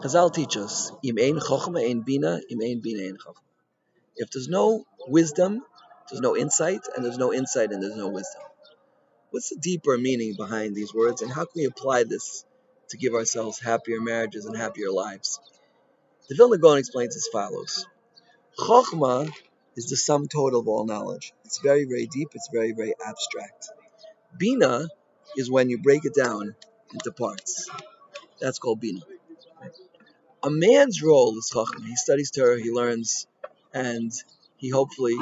Chazal teach us, im ein chochma ein bina, im ein bina ein chochma. If there's no wisdom, there's no insight, and there's no insight and there's no wisdom. What's the deeper meaning behind these words, and how can we apply this to give ourselves happier marriages and happier lives? The Vilna Gaon explains as follows. Chochma is the sum total of all knowledge. It's very, very deep. It's very, very abstract. Bina is when you break it down into parts. That's called Bina. A man's role is Chachma. He studies Torah, he learns, and he hopefully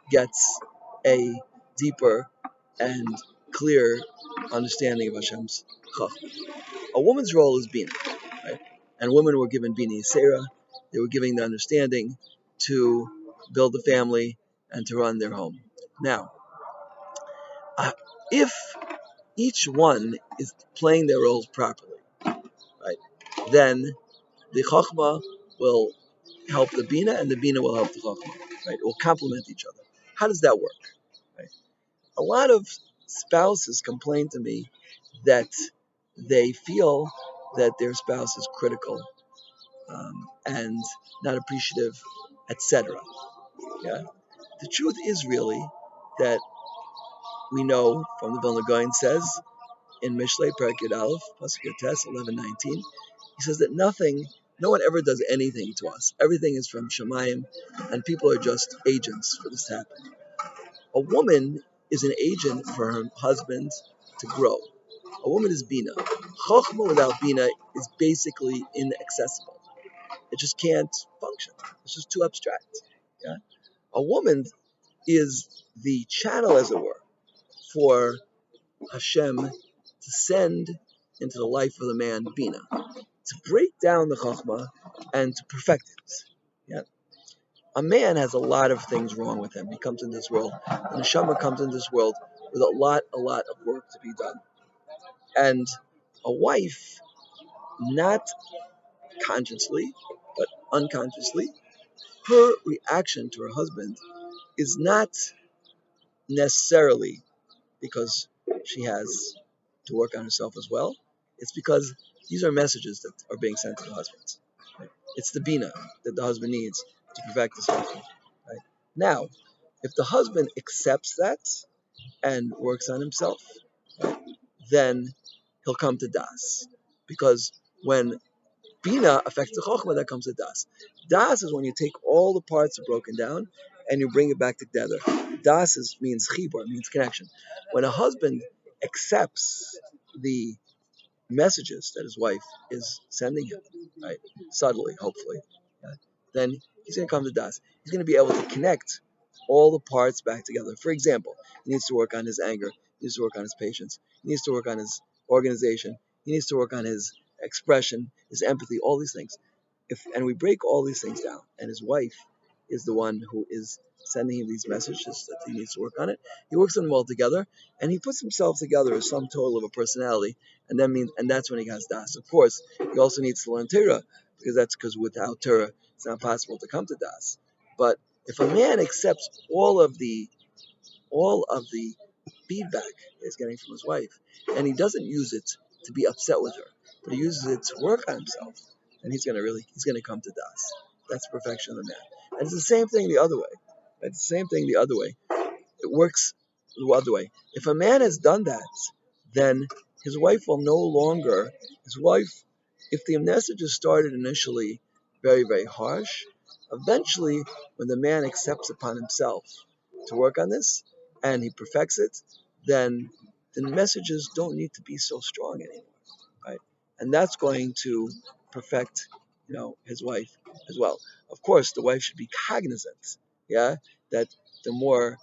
gets a deeper and clear understanding of Hashem's Chachma. A woman's role is Bina, right? And women were given Bina Yisera. They were giving the understanding to build a family and to run their home. Now, if each one is playing their roles properly, right, then the Chachma will help the Bina and the Bina will help the Chachma, right? It will complement each other. How does that work? Right? A lot of spouses complain to me that they feel that their spouse is critical and not appreciative, etc. Yeah, the truth is really that we know from the Vilna Gaon says in Mishlei Perek Yud Aleph, Pasuk Tes 11:19, he says that no one ever does anything to us. Everything is from Shemayim, and people are just agents for this to happen. A woman is an agent for her husband to grow. A woman is Bina. Chochmah without Bina is basically inaccessible. It just can't function. It's just too abstract. Yeah? A woman is the channel, as it were, for Hashem to send into the life of the man Bina, to break down the Chachma and to perfect it. Yeah? A man has a lot of things wrong with him. He comes into this world, and the Neshama comes into this world with a lot of work to be done. And a wife, not consciously, but unconsciously, her reaction to her husband is not necessarily because she has to work on herself as well. It's because these are messages that are being sent to the husband. Right? It's the bina that the husband needs to perfect his husband. Right? Now, if the husband accepts that and works on himself, right, then he'll come to das. Because when bina affects the chokhmah, that comes to das. Das is when you take all the parts that are broken down and you bring it back together. Das means chibur, means connection. When a husband accepts the messages that his wife is sending him, right, subtly, hopefully, yeah, then he's going to come to das. He's going to be able to connect all the parts back together. For example, he needs to work on his anger. He needs to work on his patience. He needs to work on his organization. He needs to work on his expression, his empathy, all these things. And we break all these things down, and his wife is the one who is sending him these messages that he needs to work on it. He works on them all together, and he puts himself together as some total of a personality, and that's when he has das. Of course, he also needs to learn Torah, because without Torah, it's not possible to come to das. But if a man accepts all of the feedback he's getting from his wife, and he doesn't use it to be upset with her, but he uses it to work on himself, then he's gonna come to das. That's perfection of the man. And it's the same thing the other way. It's the same thing the other way. It works the other way. If a man has done that, then his wife will no longer. If the messages started initially very, very harsh, eventually, when the man accepts upon himself to work on this and he perfects it, then the messages don't need to be so strong anymore, right? And that's going to perfect, his wife as well. Of course, the wife should be cognizant, yeah, that the more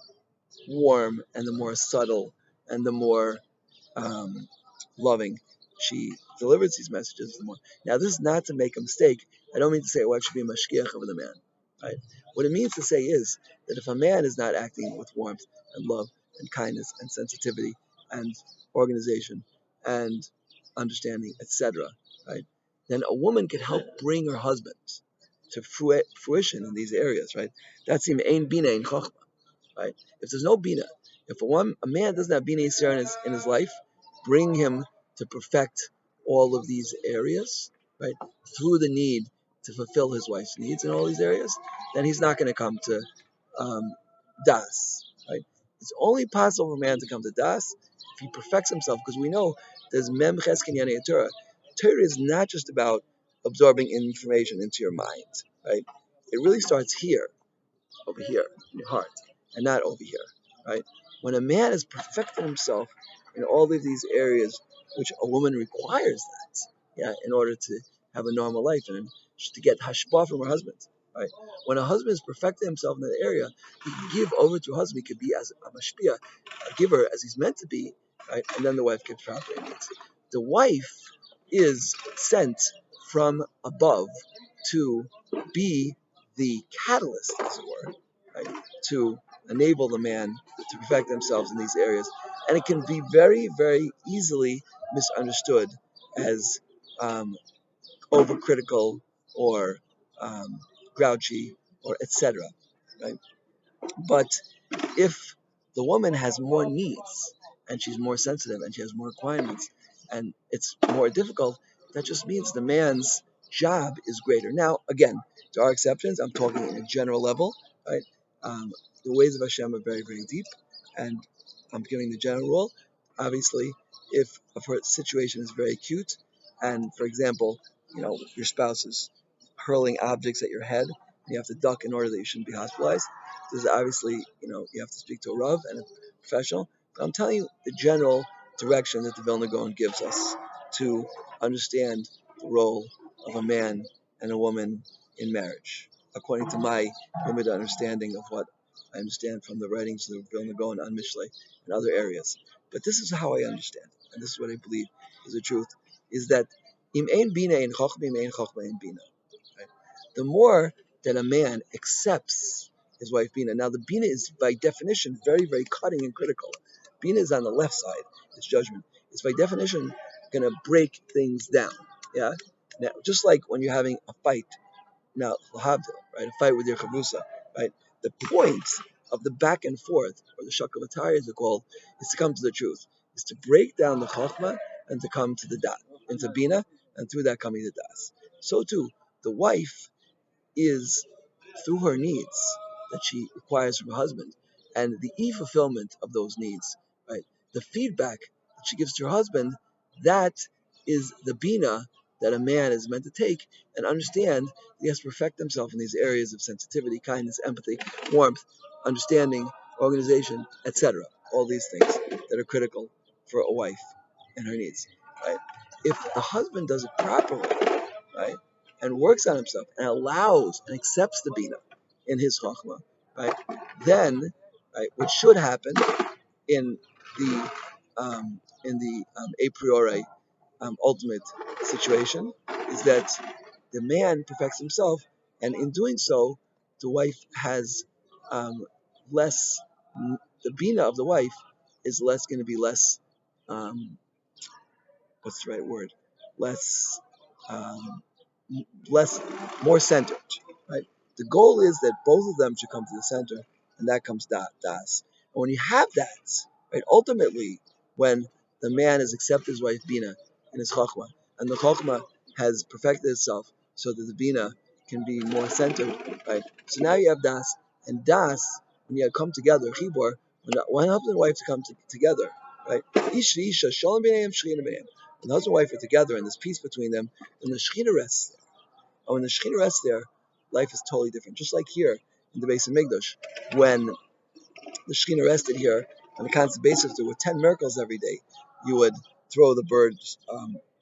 warm and the more subtle and the more loving she delivers these messages, the more. Now, this is not to make a mistake. I don't mean to say a wife should be a mashgiach over the man, right? What it means to say is that if a man is not acting with warmth and love and kindness and sensitivity and organization and understanding, etc., right, then a woman can help bring her husband to fruition in these areas, right? That's the ein bina in chokhmah, right? If there's no bina, if a man doesn't have bina yisrael in his life, bring him to perfect all of these areas, right, through the need to fulfill his wife's needs in all these areas, then he's not going to come to um, das, right? It's only possible for a man to come to das if he perfects himself, because we know there's mem ches kinyan Torah. Torah is not just about absorbing information into your mind, right? It really starts here, over here, in your heart, and not over here, right? When a man has perfected himself in all of these areas, which a woman requires that, yeah, in order to have a normal life and to get hashpah from her husband, right? When a husband has perfected himself in that area, he can give over to a husband. He could be as a mashpia, a giver, as he's meant to be, right? And then the wife gets properly needs. The wife is sent from above to be the catalyst, as it were, right, to enable the man to perfect themselves in these areas. And it can be very, very easily misunderstood as overcritical or grouchy or etc. Right? But if the woman has more needs and she's more sensitive and she has more requirements and it's more difficult, that just means the man's job is greater. Now, again, there are exceptions. I'm talking in a general level, right? Um, the ways of Hashem are very, very deep, and I'm giving the general rule. Obviously, if a situation is very acute, and for example, your spouse is hurling objects at your head, and you have to duck in order that you shouldn't be hospitalized. This is obviously, you have to speak to a Rav and a professional. But I'm telling you the general direction that the Vilna Gaon gives us to understand the role of a man and a woman in marriage, according to my limited understanding of what I understand from the writings of the Vilna Gaon on Mishlei and other areas. But this is how I understand, and this is what I believe is the truth, is that im ein bina ein chochma, im ein chochma ein bina. Right? The more that a man accepts his wife Bina. Now, the Bina is by definition very, very cutting and critical. Bina is on the left side, it's judgment. It's by definition going to break things down. Yeah? Now, just like when you're having a fight, now, right, a fight with your chavusa, right? The point of the back and forth, or the shakavatari as it's called, is to come to the truth, is to break down the chachma and to come to the dat, into Bina, and through that coming to das. So too, the wife is through her needs that she requires from her husband and the fulfillment of those needs, right? The feedback that she gives to her husband, that is the bina that a man is meant to take and understand that he has to perfect himself in these areas of sensitivity, kindness, empathy, warmth, understanding, organization, etc. All these things that are critical for a wife and her needs, right? If the husband does it properly, right, and works on himself and allows and accepts the bina in his chachma, right, then, right, what should happen in the a priori ultimate situation is that the man perfects himself, and in doing so, the wife has less. The bina of the wife is less going to be less. Um, what's the right word? Less. Um, less, more centered, right? The goal is that both of them should come to the center, and that comes das. And when you have that, right, ultimately, when the man has accepted his wife Bina in his chachma, and the chachma has perfected itself so that the Bina can be more centered, right? So now you have das, and das, when you come together, chibor, when husband and wife come together, right? Ish isha, shalom b'neim, shechina b'neim. When the husband and wife are together and there's peace between them, then the Shekhinah rests. And when the Shekhinah rests there, life is totally different. Just like here in the base of Migdosh, when the Shekhinah rested here on a constant basis, there were 10 miracles every day. You would throw the bird's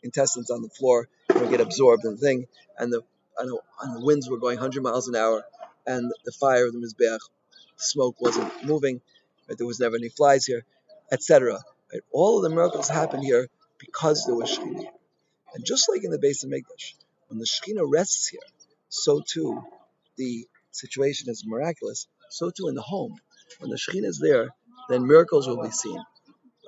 intestines on the floor, and it would get absorbed in the thing, and the winds were going 100 miles an hour, and the fire of the Mizbeach, the smoke wasn't moving, right? There was never any flies here, etc. Right? All of the miracles happened here because there was Shekhinah. And just like in the base of Mikdash, when the Shekhinah rests here, so too the situation is miraculous. So too in the home, when the Shekhinah is there, then miracles will be seen,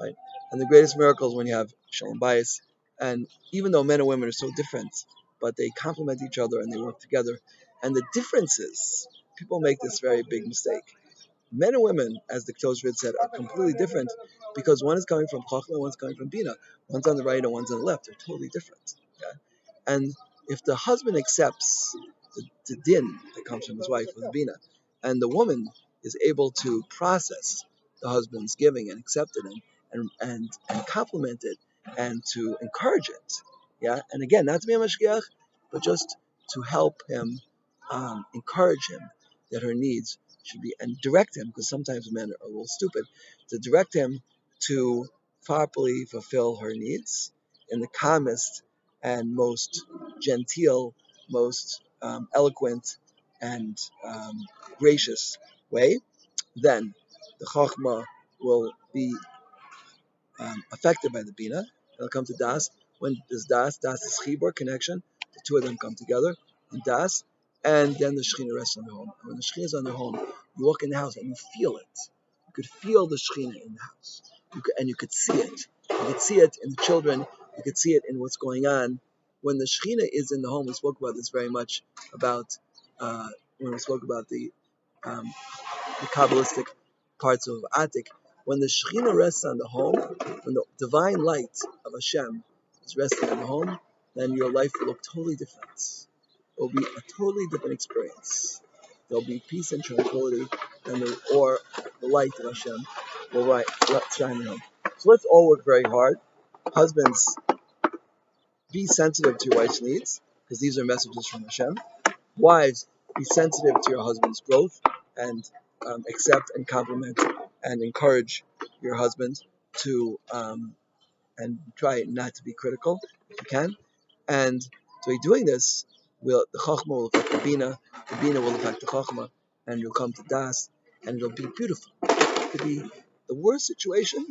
right? And the greatest miracle is when you have Shalom Bayis. And even though men and women are so different, but they complement each other and they work together. And the differences, people make this very big mistake. Men and women, as the Tosfot said, are completely different because one is coming from Chachma and one's coming from Bina. One's on the right and one's on the left. They're totally different. Okay? And if the husband accepts the din that comes from his wife with bina, and the woman is able to process the husband's giving and accept it and compliment it and to encourage it, yeah, and again, not to be a mashgiach, but just to help him, encourage him that her needs should be, and direct him, because sometimes men are a little stupid, to direct him to properly fulfill her needs in the calmest and most genteel, most eloquent and gracious way, then the Chachma will be affected by the Bina. It'll come to Das. When there's Das is Chibur, connection. The two of them come together in Das, and then the Shekhinah rests on their home. And when the Shekhinah is on their home, you walk in the house and you feel it. You could feel the Shekhinah in the house, and you could see it. You could see it in the children. You could see it in what's going on. When the Shekhinah is in the home, we spoke about this very much about when we spoke about um, the Kabbalistic parts of Atik. When the Shekhinah rests on the home, when the divine light of Hashem is resting on the home, then your life will look totally different. It will be a totally different experience. There'll be peace and tranquility, and the light of Hashem will shine on home. So let's all work very hard. Husbands, be sensitive to your wife's needs, because these are messages from Hashem. Wives, be sensitive to your husband's growth and accept and compliment and encourage your husband to and try not to be critical if you can. And by doing this, the Chachma will affect the Bina will affect the Chachma, and you'll come to Das, and it'll be beautiful. It could be the worst situation,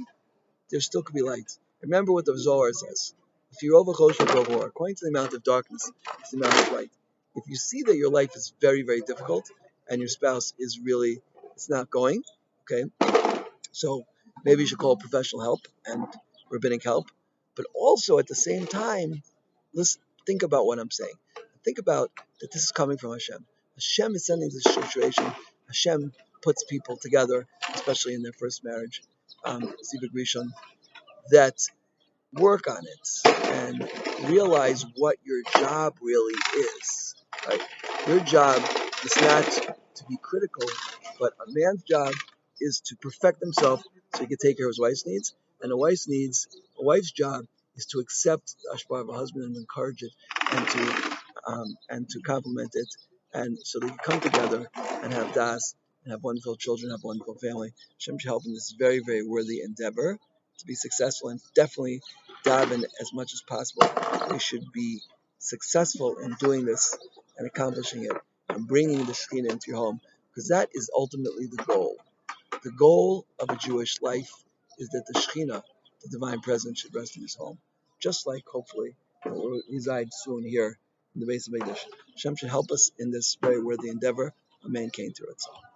there still could be light. Remember what the Zohar says. If you're overchosh over, according to the amount of darkness, it's the amount of light. If you see that your life is very, very difficult and your spouse is really, it's not going, okay, so maybe you should call professional help and rabbinic help. But also at the same time, let's think about what I'm saying. Think about that this is coming from Hashem. Hashem is sending this situation. Hashem puts people together, especially in their first marriage, Zivug Rishon, that work on it and realize what your job really is. Right? Your job is not to be critical, but a man's job is to perfect himself so he can take care of his wife's needs. And a wife's job is to accept the ashpah of a husband and encourage it and to compliment it, and so they can come together and have das and have wonderful children, have a wonderful family. Hashem should help in this very, very worthy endeavor to be successful, and definitely daven as much as possible. We should be successful in doing this and accomplishing it and bringing the Shekhinah into your home, because that is ultimately the goal. The goal of a Jewish life is that the Shekhinah, the divine presence, should rest in his home, just like hopefully will reside soon here in the base of English. Hashem should help us in this very worthy endeavor. Amen. Kain Teretzah.